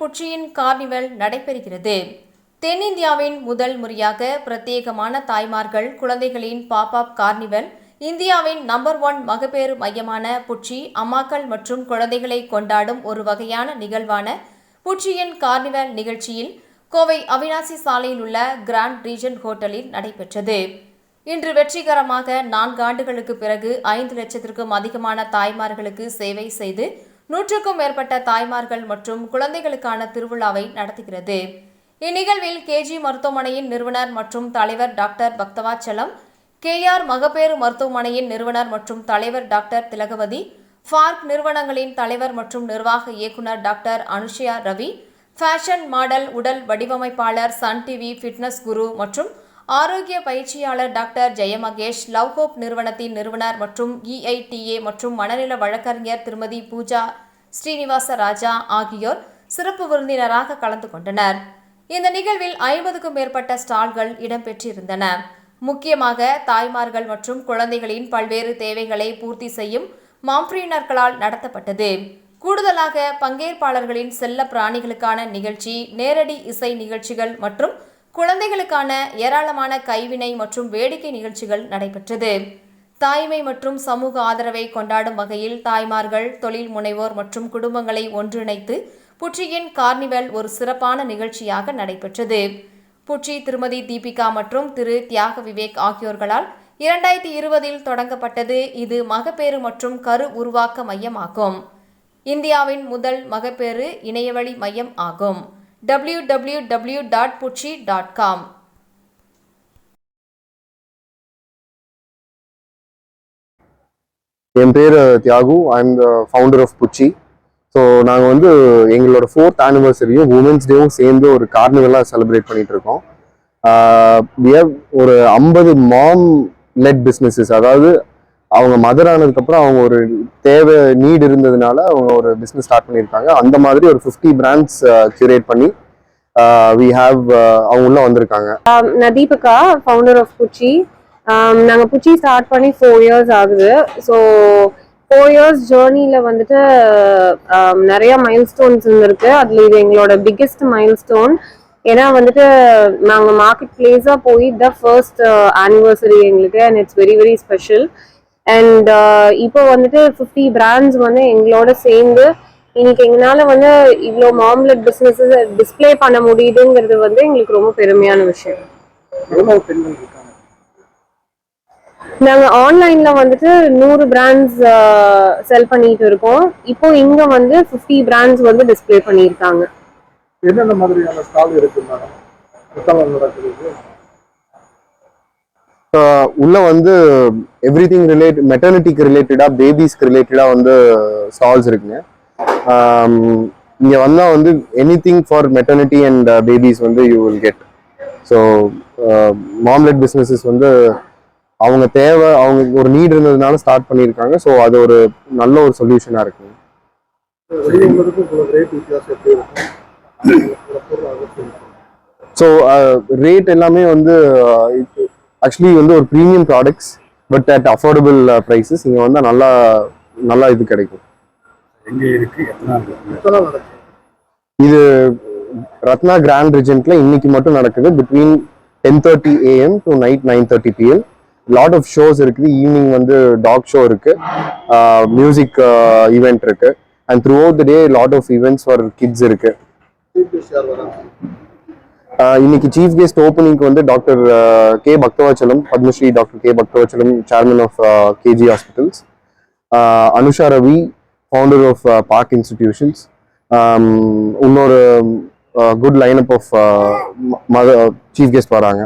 புச்சியின் carnival நடைபெறுகிறது. தென்னிந்தியாவின் முதல் முறையாக பிரத்யேகமான தாய்மார்கள் குழந்தைகளின் பாப்-அப் கார்னிவல் இந்தியாவின் நம்பர் 1 மகப்பேறு மையமான புச்சி அம்மாக்கள் மற்றும் குழந்தைகளை கொண்டாடும் ஒரு வகையான நிகழ்வான புச்சியின் கார்னிவல் நிகழ்ச்சியில் கோவை அவினாசி சாலையில் உள்ள கிராண்ட் ரீஜென்ட் ஹோட்டலில் நடைபெற்றது. இன்று வெற்றிகரமாக 4 ஆண்டுகளுக்கு பிறகு 5 லட்சத்திற்கும் அதிகமான தாய்மார்களுக்கு சேவை செய்து 100க்கும் மேற்பட்ட தாய்மார்கள் மற்றும் குழந்தைகளுக்கான திருவிழாவை நடத்துகிறது. இந்நிகழ்வில் கேஜி மருத்துவமனையின் நிறுவனர் மற்றும் தலைவர் டாக்டர் பக்தவாச்சலம், கேஆர் மகப்பேறு மருத்துவமனையின் நிறுவனர் மற்றும் தலைவர் டாக்டர் திலகவதி, ஃபார்க் நிறுவனங்களின் தலைவர் மற்றும் நிர்வாக இயக்குநர் doctor Anushiya Ravi, fashion model உடல் வடிவமைப்பாளர் சன் டிவி ஃபிட்னஸ் குரு மற்றும் ஆரோக்கிய பயிற்சியாளர் டாக்டர் ஜெயமகேஷ், லவ் ஹோப் நிறுவனத்தின் நிறுவனர் மற்றும் EITA மற்றும் மனநல வழக்கறிஞர் திருமதி பூஜா ஸ்ரீனிவாச ராஜா ஆகியோர் சிறப்பு விருந்தினராக கலந்து கொண்டனர். இந்த நிகழ்வில் 50க்கும் மேற்பட்ட ஸ்டால்கள் இடம்பெற்றிருந்தன. முக்கியமாக தாய்மார்கள் மற்றும் குழந்தைகளின் பல்வேறு தேவைகளை பூர்த்தி செய்யும் மாம்ப்ரீனர்களால் நடத்தப்பட்டது. கூடுதலாக பங்கேற்பாளர்களின் செல்ல பிராணிகளுக்கான நிகழ்ச்சி, நேரடி இசை நிகழ்ச்சிகள் மற்றும் குழந்தைகளுக்கான ஏராளமான கைவினை மற்றும் வேடிக்கை நிகழ்ச்சிகள் நடைபெற்றது. தாய்மை மற்றும் சமூக ஆதரவை கொண்டாடும் வகையில் தாய்மார்கள், தொழில் முனைவோர் மற்றும் குடும்பங்களை ஒன்றிணைத்து புச்சியின் கார்னிவல் ஒரு சிறப்பான நிகழ்ச்சியாக நடைபெற்றது. புச்சி திருமதி தீபிகா மற்றும் திரு தியாக விவேக் ஆகியோர்களால் 2020இல் தொடங்கப்பட்டது. இது மகப்பேறு மற்றும் கரு உருவாக்க மையம் ஆகும். இந்தியாவின் முதல் மகப்பேறு இணையவழி மையம் ஆகும். www.puchi.com. என் பேர் Thiyagu. I'm the founder of Puchi. So நாங்கள் வந்து எங்களோட 4th ஆனிவர்சரியும் உமன்ஸ் டேவும் சேர்ந்து ஒரு கார்னிவலாக செலிப்ரேட் பண்ணிட்டு இருக்கோம். ஒரு 50 மாம் லெட் பிஸ்னஸஸ், அதாவது அவங்க மதர் ஆனதுக்கப்புறம் அவங்க ஒரு தேவை நீட் இருந்ததுனால அவங்க ஒரு பிஸ்னஸ் ஸ்டார்ட் பண்ணியிருக்காங்க. அந்த மாதிரி ஒரு 50 பிராண்ட்ஸ் கியூரேட் பண்ணி அவங்க உள்ள வந்திருக்காங்க. நான் தீபிகா, ஃபவுண்டர் ஆஃப் புச்சி. நாங்கள் புச்சி ஸ்டார்ட் பண்ணி 4 இயர்ஸ் ஆகுது. ஸோ 4 இயர்ஸ் ஜேர்னியில் வந்துட்டு நிறைய மைல்ஸ்டோன்ஸ் இருந்திருக்கு. அதில் இது எங்களோட பிக்கெஸ்ட் மைல்ஸ்டோன். ஏன்னா வந்துட்டு நாங்கள் மார்க்கெட் பிளேஸாக போய் த ஃபர்ஸ்ட் ஆனிவர்சரி எங்களுக்கு, and it's very very special. And இப்போ வந்துட்டு 50 பிராண்ட்ஸ் வந்து எங்களோட சேர்ந்து இன்னைக்கு எங்களால வந்து இவ்வளோ மாம்லெட் பிஸ்னஸஸ் டிஸ்பிளே பண்ண முடியுதுங்கிறது வந்து எங்களுக்கு ரொம்ப பெருமையான விஷயம். நாங்கள் ஆன்லைன்ல வந்துட்டு 100 பிராண்ட்ஸ் செல் பண்ணிட்டு இருக்கோம். இப்போ இங்க வந்து 50 பிராண்ட்ஸ் வந்து டிஸ்பிளே பண்ணியிருக்காங்க. என்னென்ன மாதிரியான ஸ்டால் இருக்கு உள்ள வந்து எவ்ரிதிங் மெட்டர்னிட்டிக்கு ரிலேட்டடா, பேபிஸ்க்கு ரிலேட்டடா வந்து ஸ்டால்ஸ் இருக்குங்க. இங்க வந்தா வந்து anything for maternity and babies வந்து you will get. So mom led businesses வந்து அவங்க தேவை, அவங்க ஒரு நீட் இருந்ததுனால ஸ்டார்ட் பண்ணியிருக்காங்க. ஸோ அது ஒரு நல்ல ஒரு சொல்யூஷனா இருக்குங்க. ஸோ ரேட் எல்லாமே வந்து ஆக்சுவலி வந்து ஒரு premium products, but at affordable prices. இங்கே வந்தால் நல்லா இது கிடைக்கும். இது ரத்னா கிராண்ட் ரிஜென்ட்ல இன்னைக்கு மட்டும் நடக்குது. Between 10:30 AM to night 9:30 PM. Lot of shows இருக்குது. ஈவினிங் வந்து டாக் ஷோ இருக்கு, மியூசிக் ஈவெண்ட் இருக்கு, and throughout the day lot of events for kids இருக்கு. இன்னைக்கு சீஃப் கெஸ்ட் ஓப்பனிங்க்கு வந்து doctor K Bakthavatsalam, Padma Shri doctor K Bakthavatsalam, chairman of KG ஹாஸ்பிட்டல்ஸ், Anusha Ravi, founder of Park institutions, இன்னொரு good line up of chief guest வராங்க.